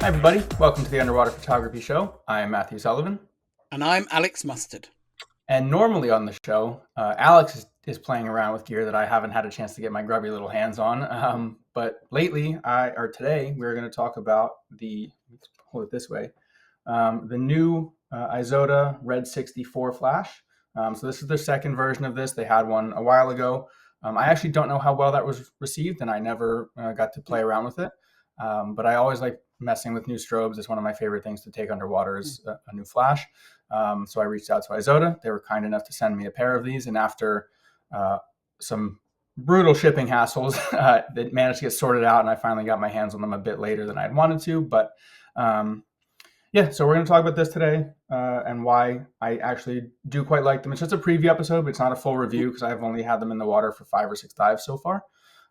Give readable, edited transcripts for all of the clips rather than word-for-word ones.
Hi, everybody. Welcome to the Underwater Photography Show. I am Matthew Sullivan. And I'm Alex Mustard. And normally on the show, Alex is playing around with gear that I haven't had a chance to get my grubby little hands on. But lately, today, we're going to talk about let's hold it this way, the new Isota RED 64 flash. So this is the second version of this. They had one a while ago. I actually don't know how well that was received, and I never got to play around with it. But I always like messing with new strobes. It's one of my favorite things to take underwater is a new flash. So I reached out to Isota. They were kind enough to send me a pair of these. And after some brutal shipping hassles, they managed to get sorted out. And I finally got my hands on them a bit later than I'd wanted to. But so we're going to talk about this today and why I actually do quite like them. It's just a preview episode, but it's not a full review because I've only had them in the water for 5 or 6 dives so far.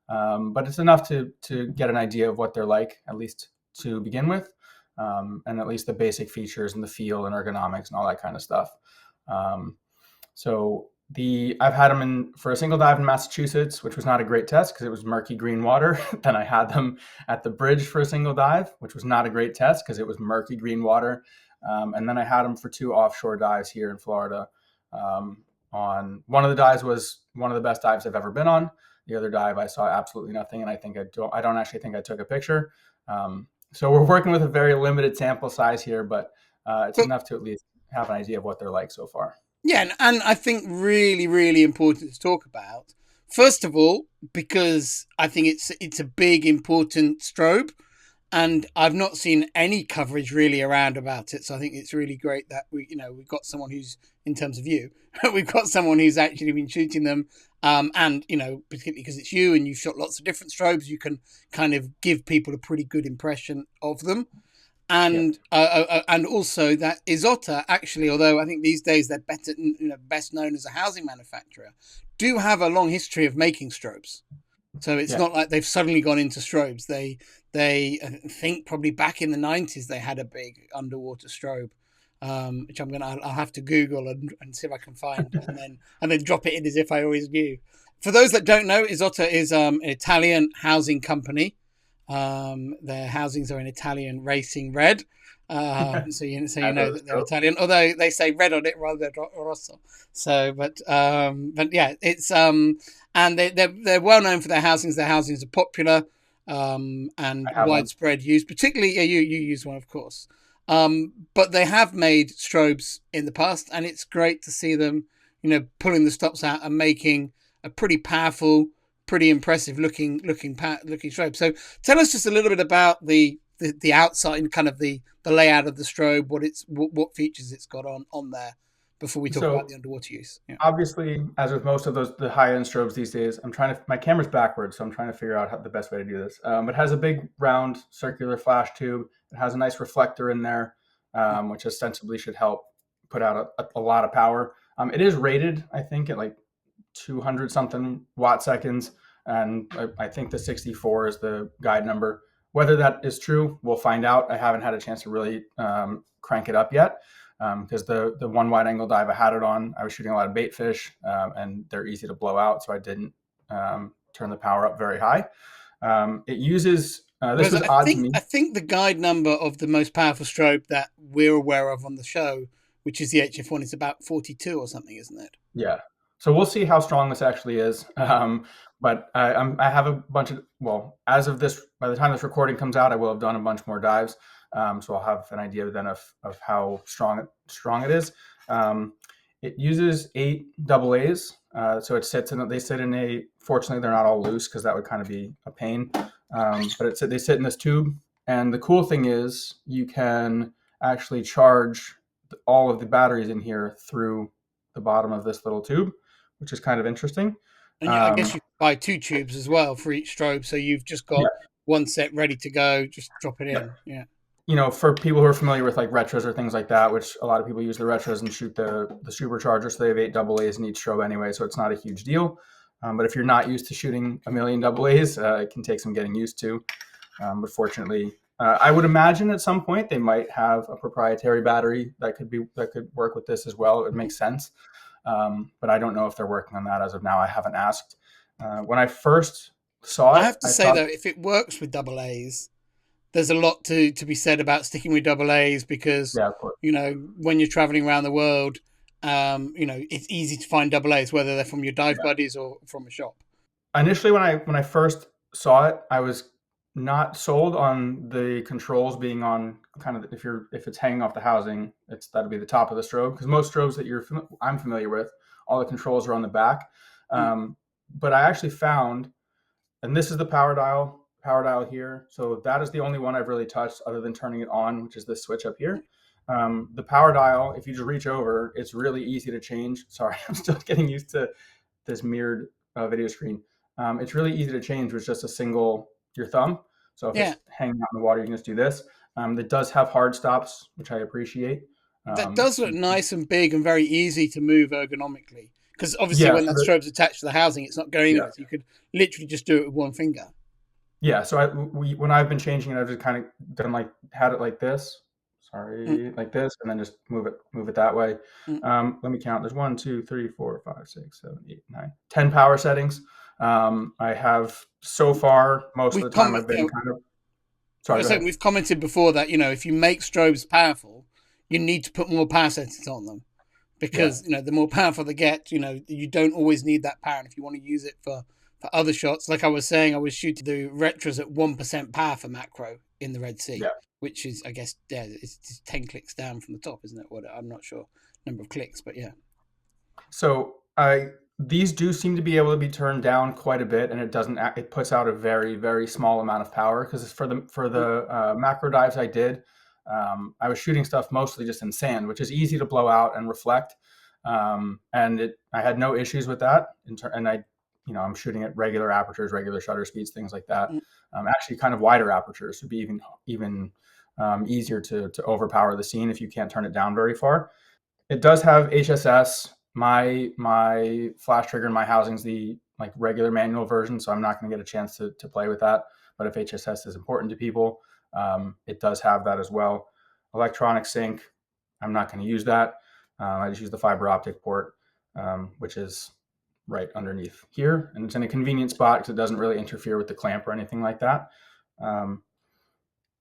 But it's enough to get an idea of what they're like, at least to begin with, and at least the basic features and the feel and ergonomics and all that kind of stuff. I've had them in for a single dive in Massachusetts, which was not a great test because it was murky green water. Then I had them at the bridge for a single dive, which was not a great test because it was murky green water. And then I had them for 2 offshore dives here in Florida. On one of the dives was one of the best dives I've ever been on. The other dive, I saw absolutely nothing, and I don't actually think I took a picture. So we're working with a very limited sample size here, but it's enough to at least have an idea of what they're like so far. Yeah, and I think really, really important to talk about. First of all, because I think it's a big, important strobe, and I've not seen any coverage really around about it. So I think it's really great that we've got someone who's, in terms of you, we've got someone who's actually been shooting them. And particularly because it's you and you've shot lots of different strobes, you can kind of give people a pretty good impression of them. And and also that Isotta actually, although I think these days they're best known as a housing manufacturer, do have a long history of making strobes. So it's not like they've suddenly gone into strobes. They I think probably back in the 90s they had a big underwater strobe, which I'll have to Google and see if I can find, and then drop it in as if I always knew. For those that don't know, Isotta is an Italian housing company. Their housings are in Italian racing red. So you know that they're Italian, although they say red on it rather than rosso. So, but yeah, it's and they're well known for their housings. Their housings are popular and widespread use. Particularly, you use one, of course. But they have made strobes in the past, and it's great to see them, pulling the stops out and making a pretty powerful, pretty impressive looking strobe. So tell us just a little bit about the outside and kind of the layout of the strobe, what features it's got on there before we talk about the underwater use. Yeah. Obviously, as with most of the high-end strobes these days, my camera's backwards, so I'm trying to figure out the best way to do this. It has a big round circular flash tube. It has a nice reflector in there, which ostensibly should help put out a lot of power. It is rated, I think, at like 200 something watt seconds, and I think the 64 is the guide number. Whether that is true, we'll find out. I haven't had a chance to really crank it up yet because the one wide angle dive I had it on, I was shooting a lot of bait fish, and they're easy to blow out, so I didn't turn the power up very high. It uses this was odd to me. I think the guide number of the most powerful strobe that we're aware of on the show, which is the HF1, is about 42 or something, isn't it? Yeah. So we'll see how strong this actually is. But I have a bunch of, as of this, by the time this recording comes out, I will have done a bunch more dives. So I'll have an idea then of how strong it is. It uses 8 AA's. So they sit in fortunately they're not all loose because that would kind of be a pain. But they sit in this tube. And the cool thing is you can actually charge all of the batteries in here through the bottom of this little tube, which is kind of interesting. And I guess you can buy 2 tubes as well for each strobe, so you've just got one set ready to go. Just drop it in. Yeah. For people who are familiar with like retros or things like that, which a lot of people use the retros and shoot the supercharger, so they have 8 AA's in each strobe anyway, so it's not a huge deal. But if you're not used to shooting a million AA's, it can take some getting used to. But fortunately, I would imagine at some point they might have a proprietary battery that could work with this as well. It would make sense. But I don't know if they're working on that as of now. I haven't asked. When I first saw it, I have to say though, if it works with AA's, there's a lot to be said about sticking with double A's because, Yeah, of course. when you're traveling around the world, it's easy to find double A's, whether they're from your dive Yeah. buddies or from a shop. Initially, when I first saw it, I was not sold on the controls being on kind of if it's hanging off the housing, that'll be the top of the strobe because most strobes that I'm familiar with, all the controls are on the back. Mm. But I actually found, and this is the power dial here. So that is the only one I've really touched other than turning it on, which is this switch up here. The power dial, if you just reach over, it's really easy to change. Sorry, I'm still getting used to this mirrored video screen. It's really easy to change with just your thumb. So if Yeah, it's hanging out in the water, you can just do this. It does have hard stops, which I appreciate. that does So look nice and big and very easy to move ergonomically. Because obviously, yeah, when that strobe's attached to the housing, it's not going yeah, anywhere. So you could literally just do it with one finger. yeah. So when I've been changing it, I've just kind of done had it like this. Mm, Sorry, like this, and then just move it that way. mm. Let me count. There's 1, 2, 3, 4, 5, 6, 7, 8, 9, 10 power settings. I have so far most of We've the time come, I've been kind of. I Sorry, was go saying ahead. we've commented before that if you make strobes powerful, you need to put more power settings on them Yeah, because the more powerful they get, you don't always need that power. And if you want to use it for other shots, like I was saying, I was shooting the retros at 1% power for macro in the Red Sea, yeah. which is, I guess, it's 10 clicks down from the top, isn't it? What I'm not sure number of clicks, but yeah. So I these do seem to be able to be turned down quite a bit, and it puts out a very very small amount of power because for Mm. the macro dives I did, I was shooting stuff mostly just in sand, which is easy to blow out and reflect, and I had no issues with that. And I'm shooting at regular apertures, regular shutter speeds, things like that. Mm. Actually, kind of wider apertures would be even easier to overpower the scene if you can't turn it down very far. It does have HSS. My flash trigger in my housing's the regular manual version, so I'm not going to get a chance to play with that. But if HSS is important to people, it does have that as well. Electronic sync, I'm not going to use that. I just use the fiber optic port, which is right underneath here, and it's in a convenient spot because it doesn't really interfere with the clamp or anything like that. Um,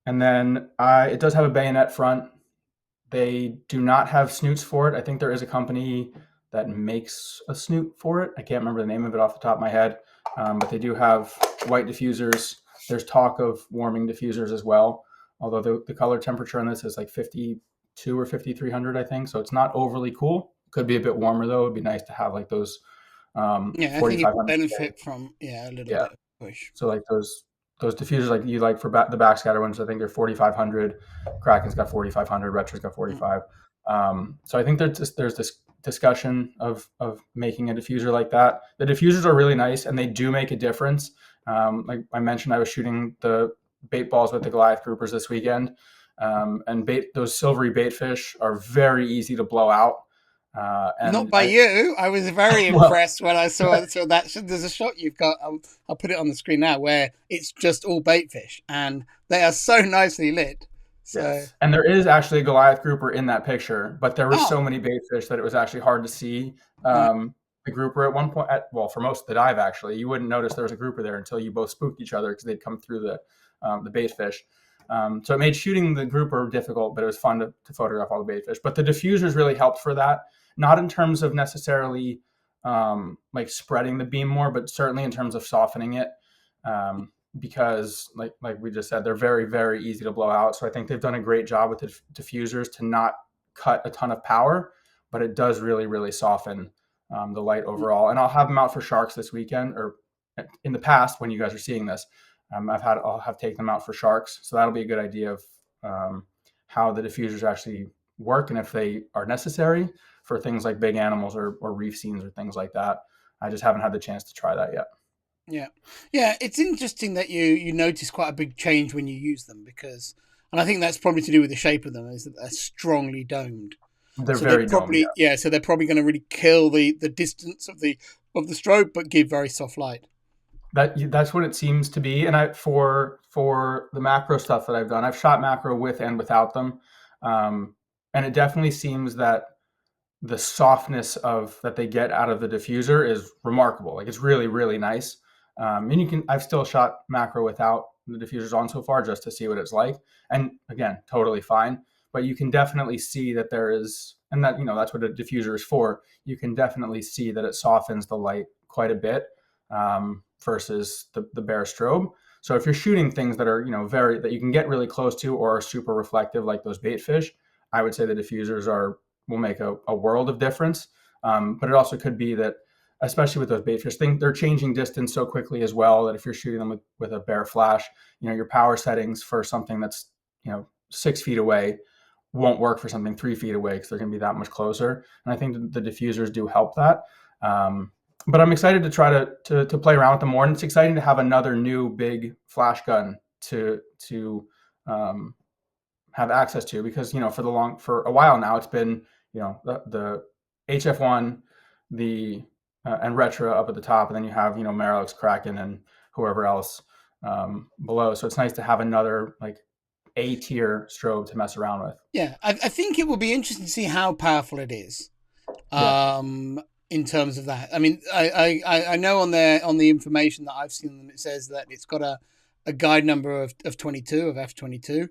and then it does have a bayonet front. They do not have snoots for it. I think there is a company that makes a snoot for it. I can't remember the name of it off the top of my head, but they do have white diffusers. There's talk of warming diffusers as well, although the color temperature on this is like 52 or 5300, I think. So it's not overly cool. Could be a bit warmer though. It'd be nice to have like those Yeah, I think it 4500. benefit from a little Yeah. bit of push. So like those diffusers like you like for the backscatter ones, I think they're 4500. Kraken's got 4500. Retro's got Mm. 45. So I think there's this discussion of making a diffuser like that. The diffusers are really nice and they do make a difference. Like I mentioned, I was shooting the bait balls with the Goliath groupers this weekend, and those silvery bait fish are very easy to blow out. Not And by you. I was very well, impressed when I saw that. There's a shot you've got. I'll put it on the screen now, where it's just all bait fish, and they are so nicely lit. So, yes, and there is actually a Goliath grouper in that picture, but there were oh, so many bait fish that it was actually hard to see right. the grouper at one point. For most of the dive, actually, you wouldn't notice there was a grouper there until you both spooked each other because they'd come through the bait fish. So it made shooting the grouper difficult, but it was fun to photograph all the bait fish. But the diffusers really helped for that, not in terms of necessarily like spreading the beam more, but certainly in terms of softening it. Because like we just said, they're very, very easy to blow out. So I think they've done a great job with the diffusers to not cut a ton of power, but it does really, really soften the light overall. And I'll have them out for sharks this weekend, or in the past when you guys are seeing this. I'll have taken them out for sharks, so that'll be a good idea of how the diffusers actually work and if they are necessary for things like big animals or reef scenes or things like that. I just haven't had the chance to try that yet. Yeah, yeah. It's interesting that you notice quite a big change when you use them and I think that's probably to do with the shape of them, is that they're strongly domed. They're So they very domed, probably so they're probably going to really kill the distance of the strobe, but give very soft light. that's what it seems to be. And for the macro stuff that I've done, I've shot macro with and without them, and it definitely seems that the softness of that they get out of the diffuser is remarkable. Like it's really really nice. And I've still shot macro without the diffusers on so far just to see what it's like. And again, totally fine. But you can definitely see that there is, and that, that's what a diffuser is for. You can definitely see that it softens the light quite a bit versus the bare strobe. So if you're shooting things that are, that you can get really close to or are super reflective, like those bait fish, I would say the diffusers will make a world of difference. But it also could be that, especially with those bait fish, they're changing distance so quickly as well that if you're shooting them with a bare flash, your power settings for something that's 6 feet away won't work for something 3 feet away because they're going to be that much closer. And I think the diffusers do help that. But I'm excited to try to play around with them more, and it's exciting to have another new big flash gun to have access to, because for a while now it's been the HF1, the and Retro up at the top, and then you have Marelix, Kraken, and whoever else below. So it's nice to have another like A tier strobe to mess around with. Yeah, I think it will be interesting to see how powerful it is. Yeah. In terms of that, I mean, I know on the information that I've seen on them, it says that it's got a guide number of 22 of F22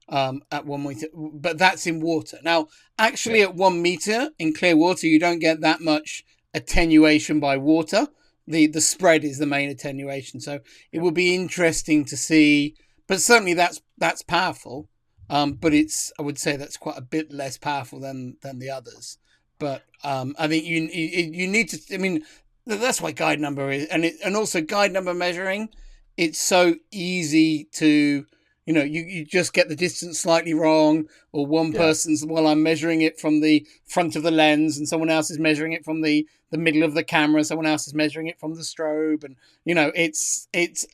at 1 meter, but that's in water. Now, actually, at 1 meter in clear water, you don't get that much attenuation by water. The spread is the main attenuation, so it will be interesting to see. But certainly, that's powerful. But I would say that's quite a bit less powerful than the others. But I think you need to. I mean, that's why guide number is, and also guide number measuring. It's so easy to, you just get the distance slightly wrong, or one person's, well, I'm measuring it from the front of the lens, and someone else is measuring it from the middle of the camera, someone else is measuring it from the strobe, and it's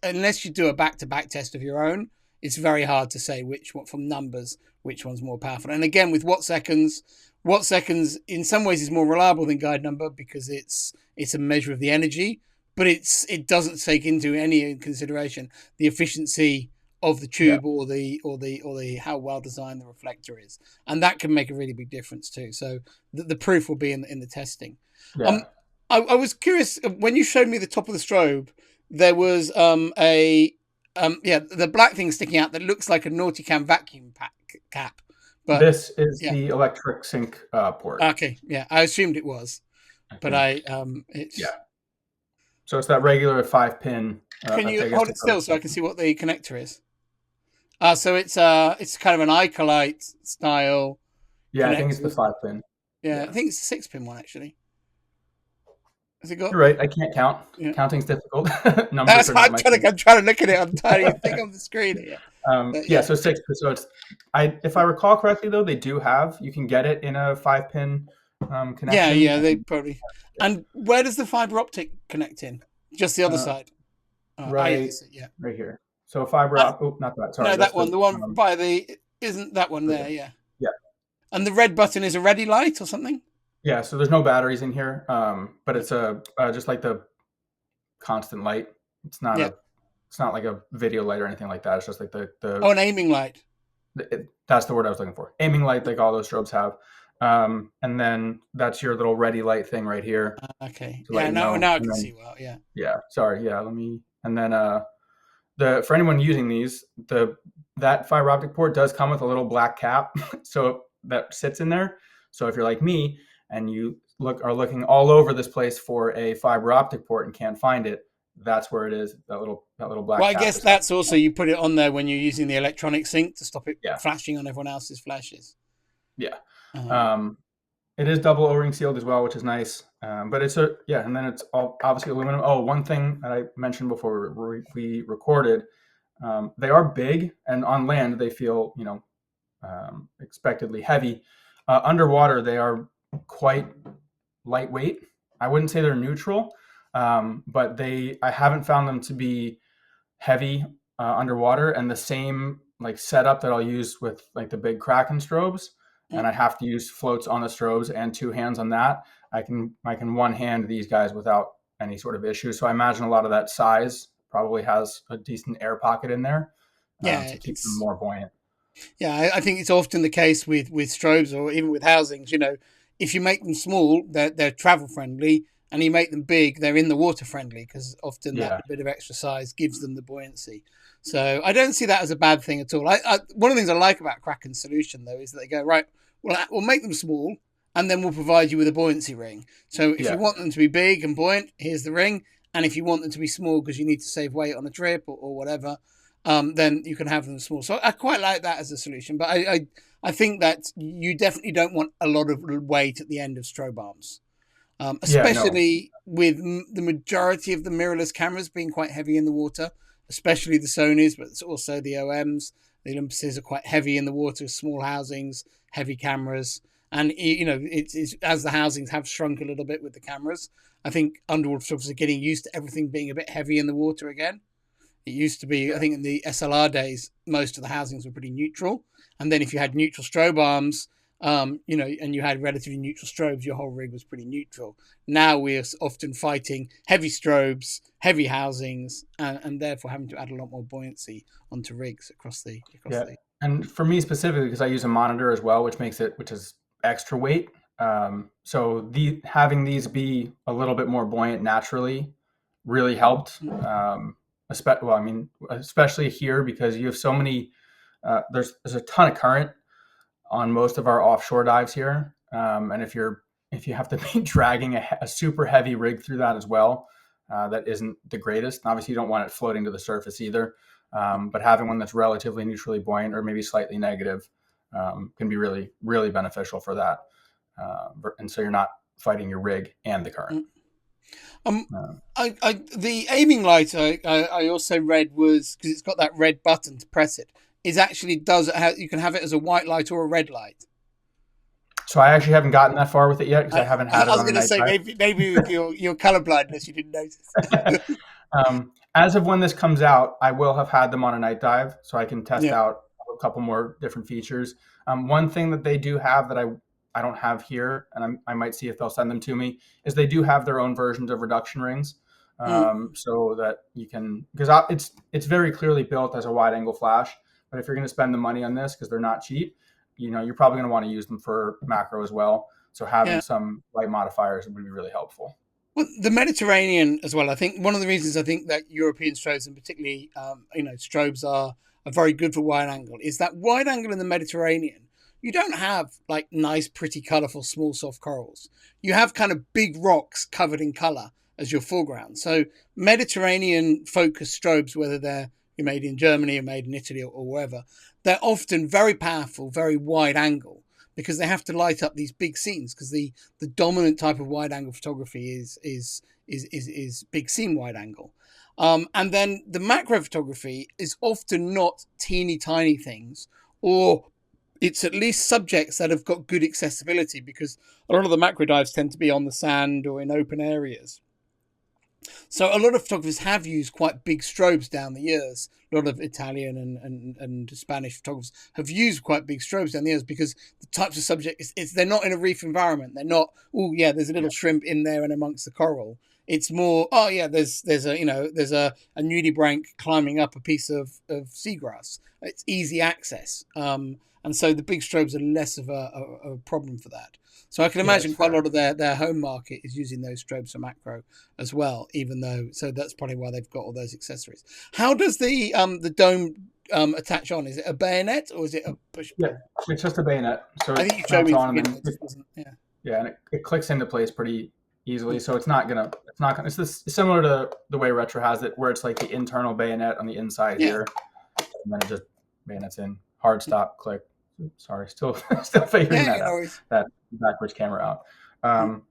unless you do a back-to-back test of your own, it's very hard to say which one from numbers which one's more powerful. And again, with watt seconds in some ways is more reliable than guide number because it's a measure of the energy, but it doesn't take into any consideration the efficiency of the tube or the how well designed the reflector is, and that can make a really big difference too. So the proof will be in the testing. I was curious when you showed me the top of the strobe, there was the black thing sticking out that looks like a Nauticam vacuum cap. But this is the electric sync port. Okay, yeah, I assumed it was, but it's So it's that regular 5-pin. Can you hold it still so I can see what the connector is? So it's kind of an Icolite style. Yeah, connector. I think it's the 5-pin. Yeah, I think it's the 6-pin one actually. Has it got? You're right. I can't count. Yeah. Counting's difficult. Numbers I'm trying to look at it. I'm trying to think on the screen here. So 6. So it's if I recall correctly though, they do you can get it in a 5-pin connection. Yeah, they probably. And where does the fiber optic connect in? Just the other side. Right. Right here. So fiber optic. Oh, not that. Sorry. No, that one. The one by isn't that one there? Yeah. Yeah. And the red button is a ready light or something. Yeah, so there's no batteries in here, but it's just like the constant light. It's not it's not like a video light or anything like that. It's just like the an aiming light. That's the word I was looking for. Aiming light, like all those strobes have. And then that's your little ready light thing right here. Okay. Yeah. Now I can see well. Yeah. Yeah. Sorry. Yeah. And then for anyone using these, that fiber optic port does come with a little black cap, so that sits in there. So if you're like me, and you are looking all over this place for a fiber optic port and can't find it, that's where it is. That little black. Well, I guess that's also you put it on there when you're using the electronic sync to stop it flashing on everyone else's flashes. Yeah. It is double O-ring sealed as well, which is nice. But it's and then it's all obviously aluminum. Oh, one thing that I mentioned before we recorded, they are big, and on land they feel expectedly heavy. Underwater they are quite lightweight. I wouldn't say they're neutral, but I haven't found them to be heavy underwater. And the same like setup that I'll use with like the big Kraken strobes, and I have to use floats on the strobes and 2 hands on that. I can one hand these guys without any sort of issue. So I imagine a lot of that size probably has a decent air pocket in there to keep them more buoyant. Yeah, I think it's often the case with strobes or even with housings. If you make them small, they're travel friendly, and you make them big, they're in the water friendly because often that Yeah. bit of extra size gives them the buoyancy. So I don't see that as a bad thing at all. One of the things I like about Kraken's solution though is that they go right. Well, we'll make them small, and then we'll provide you with a buoyancy ring. So if you Yeah. want them to be big and buoyant, here's the ring. And if you want them to be small because you need to save weight on a trip or whatever, then you can have them small. So I quite like that as a solution. But I think that you definitely don't want a lot of weight at the end of strobe arms, Yeah. No. especially with the majority of the mirrorless cameras being quite heavy in the water, especially the Sonys, but it's also the OMs. The Olympuses are quite heavy in the water, small housings, heavy cameras. And, it's as the housings have shrunk a little bit with the cameras, I think underwater photographers are getting used to everything being a bit heavy in the water again. It used to be, I think, in the SLR days, most of the housings were pretty neutral. And then if you had neutral strobe arms, and you had relatively neutral strobes, your whole rig was pretty neutral. Now we're often fighting heavy strobes, heavy housings, and therefore having to add a lot more buoyancy onto rigs across the. Yeah. And for me specifically, because I use a monitor as well, which is extra weight. So having these be a little bit more buoyant naturally really helped. Especially here because you have so many. There's a ton of current on most of our offshore dives here, and if you have to be dragging a super heavy rig through that as well, that isn't the greatest. And obviously, you don't want it floating to the surface either. But having one that's relatively neutrally buoyant or maybe slightly negative can be really, really beneficial for that. And so you're not fighting your rig and the current. Uh, The aiming light I also read was because it's got that red button to press it. Is actually you can have it as a white light or a red light. so I actually haven't gotten that far with it yet because I haven't had I it was on a going to night say dive. maybe with your color blindness you didn't notice. As of when this comes out, I will have had them on a night dive, so I can test Yeah. out a couple more different features. One thing that they do have that I don't have here, and I might see if they'll send them to me, is they do have their own versions of reduction rings, Mm. so that you can because it's very clearly built as a wide angle flash. But if you're going to spend the money on this because they're not cheap, you're probably going to want to use them for macro as well. So having Yeah. some light modifiers would be really helpful. Well, the Mediterranean as well. I think one of the reasons I think that European strobes and particularly strobes are very good for wide angle is that wide angle in the Mediterranean. You don't have like nice, pretty, colourful, small, soft corals. You have kind of big rocks covered in colour as your foreground. So Mediterranean focused strobes, whether they're made in Germany or made in Italy or wherever, they're often very powerful, very wide angle because they have to light up these big scenes because the dominant type of wide angle photography is big scene wide angle. And then the macro photography is often not teeny tiny things, or it's at least subjects that have got good accessibility because a lot of the macro dives tend to be on the sand or in open areas. So a lot of photographers have used quite big strobes down the years. A lot of Italian and Spanish photographers have used quite big strobes down the years because the types of subject they're not in a reef environment. They're not, oh yeah, there's a little shrimp in there and amongst the coral. It's more, oh yeah, there's a nudibranch climbing up a piece of seagrass. It's easy access. And so the big strobes are less of a problem for that. So I can Yeah, that's imagine quite a fair. lot of their home market is using those strobes for macro as well, even though, so that's probably why they've got all those accessories. How does the dome attach on? Is it a bayonet or is it a push Yeah, pull? it's just a bayonet, so I it think you showed mounts me at the on, and beginning. then It just wasn't, yeah. yeah, and it clicks into place pretty easily. Mm. So it's this similar to the way retro has it, where it's like the internal bayonet on the inside Yeah. here, and then it just bayonets in. Hard stop, click. Sorry, still still figuring Yeah, that you know, out. That backwards camera out. mm,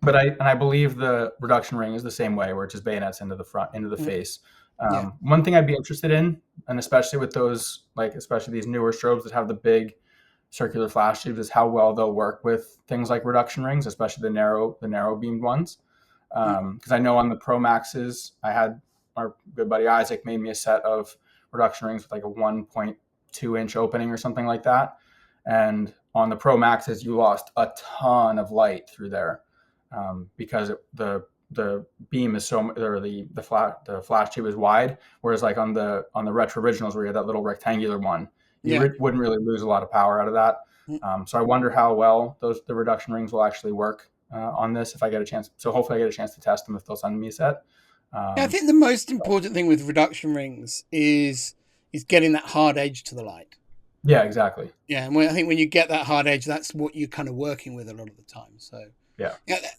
But I believe the reduction ring is the same way, where it just bayonets into the front, into the mm, face. yeah. One thing I'd be interested in, and especially with those, like especially these newer strobes that have the big circular flash tubes, is how well they'll work with things like reduction rings, especially the narrow beamed ones. Mm, Because I know on the Pro Maxes, I had our good buddy Isaac made me a set of reduction rings with like a 1.2-inch opening or something like that. And on the Pro Maxes, you lost a ton of light through there because the beam is so, or the flash tube is wide, whereas like on the retro originals where you had that little rectangular one, you yeah. wouldn't really lose a lot of power out of that. Mm. So I wonder how well the reduction rings will actually work on this if I get a chance. So hopefully I get a chance to test them if they'll send me a set. Yeah, I think the most important thing with reduction rings is getting that hard edge to the light. Yeah, exactly. Yeah, and I think when you get that hard edge, that's what you're kind of working with a lot of the time. So Yeah.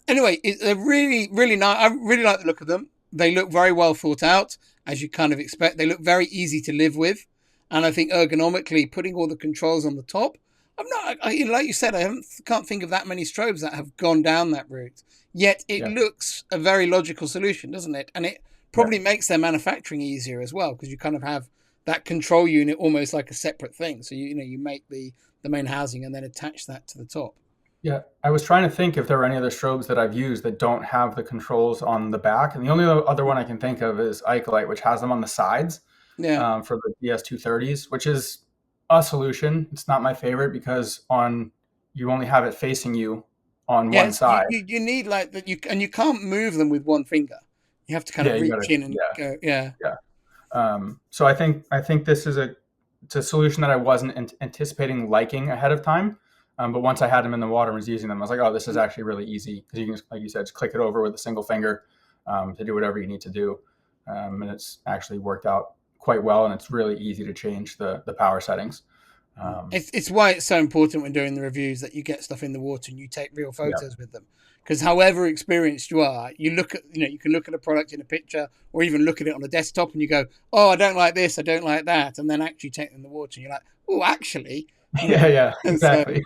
Anyway, they're really, really nice. I really like the look of them. They look very well thought out, as you kind of expect. They look very easy to live with, and I think ergonomically, putting all the controls on the top. Like you said, can't think of that many strobes that have gone down that route. Yet it looks a very logical solution, doesn't it? And it probably makes their manufacturing easier as well, because you kind of have that control unit almost like a separate thing. So you make the main housing and then attach that to the top. Yeah, I was trying to think if there were any other strobes that I've used that don't have the controls on the back, and the only other one I can think of is Isolite, which has them on the sides for the DS230s, which is a solution. It's not my favorite because you only have it facing you on one side. You need like that. You can't move them with one finger. You have to kind of reach in and go. Yeah. So I think this is it's a solution that I wasn't anticipating liking ahead of time. But once I had them in the water and was using them, I was like, oh, this is actually really easy because you can, like you said, just click it over with a single finger to do whatever you need to do. And it's actually worked out quite well, and it's really easy to change the power settings. It's why it's so important when doing the reviews that you get stuff in the water and you take real photos with them. Because however experienced you are, you can look at a product in a picture or even look at it on a desktop and you go, oh, I don't like this, I don't like that. And then actually take them in the water and you're like, oh, actually. Yeah, exactly.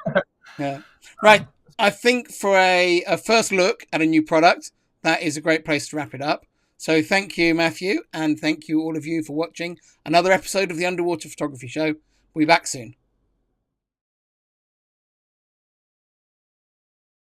So, right. I think for a first look at a new product, that is a great place to wrap it up. So thank you, Matthew, and thank you all of you for watching another episode of the Underwater Photography Show. We'll be back soon.